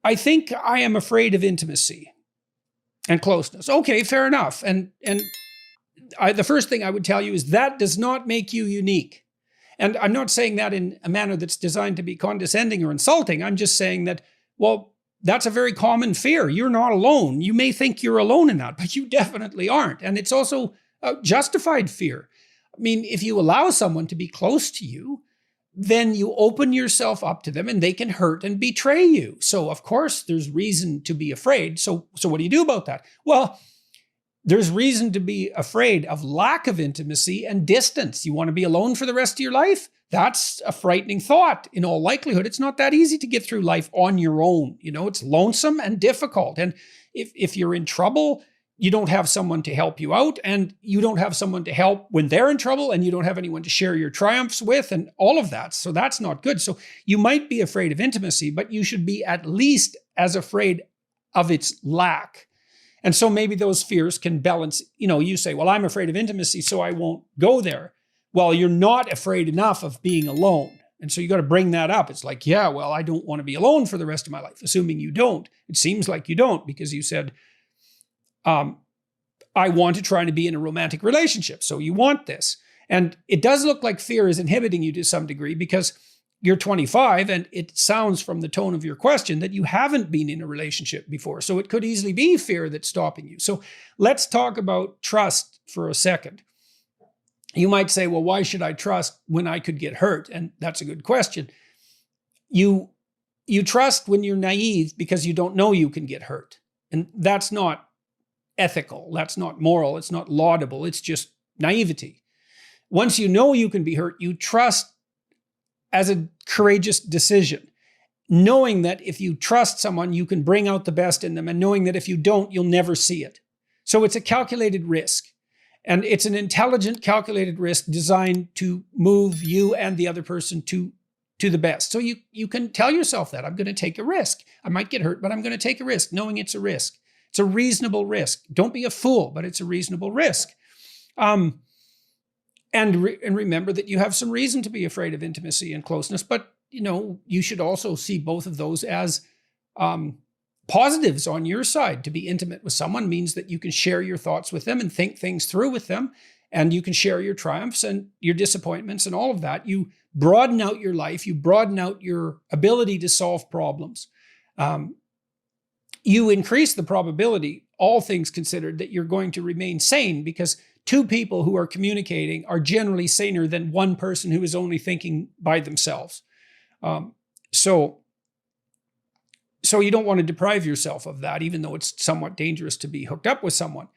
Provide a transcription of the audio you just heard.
I think I am afraid of intimacy and closeness. Okay, fair enough. And the first thing I would tell you is that does not make you unique. And I'm not saying that in a manner that's designed to be condescending or insulting. I'm just saying that, well, that's a very common fear. You're not alone. You may think you're alone in that, but you definitely aren't. And it's also a justified fear. I mean, if you allow someone to be close to you, then you open yourself up to them and they can hurt and betray you. So of course there's reason to be afraid. So what do you do about that? Well, there's reason to be afraid of lack of intimacy and distance. You want to be alone for the rest of your life? That's a frightening thought. In all likelihood, it's not that easy to get through life on your own. You know, it's lonesome and difficult. And if you're in trouble, you don't have someone to help you out, and you don't have someone to help when they're in trouble, and you don't have anyone to share your triumphs with, and all of that. So that's not good. So you might be afraid of intimacy, but you should be at least as afraid of its lack. And so maybe those fears can balance. You know, you say, well, I'm afraid of intimacy, so I won't go there. Well, you're not afraid enough of being alone. And so you got to bring that up. It's like, yeah, well, I don't want to be alone for the rest of my life, assuming you don't. It seems like you don't, because you said, I want to try to be in a romantic relationship. So you want this. And it does look like fear is inhibiting you to some degree, because you're 25 and it sounds from the tone of your question that you haven't been in a relationship before. So it could easily be fear that's stopping you. So let's talk about trust for a second. You might say, well, why should I trust when I could get hurt? And that's a good question. You trust when you're naive because you don't know you can get hurt. And that's not ethical. That's not moral. It's not laudable. It's just naivety. Once you know you can be hurt, you trust as a courageous decision, knowing that if you trust someone, you can bring out the best in them, and knowing that if you don't, you'll never see it. So it's a calculated risk, and it's an intelligent, calculated risk designed to move you and the other person to the best. So you can tell yourself that I'm going to take a risk. I might get hurt, but I'm going to take a risk, knowing it's a risk. It's a reasonable risk. Don't be a fool, but it's a reasonable risk. And remember that you have some reason to be afraid of intimacy and closeness, but you know, you should also see both of those as positives on your side. To be intimate with someone means that you can share your thoughts with them and think things through with them, and you can share your triumphs and your disappointments and all of that. You broaden out your life. You broaden out your ability to solve problems. You increase the probability, all things considered, that you're going to remain sane, because two people who are communicating are generally saner than one person who is only thinking by themselves. So you don't want to deprive yourself of that, even though it's somewhat dangerous to be hooked up with someone.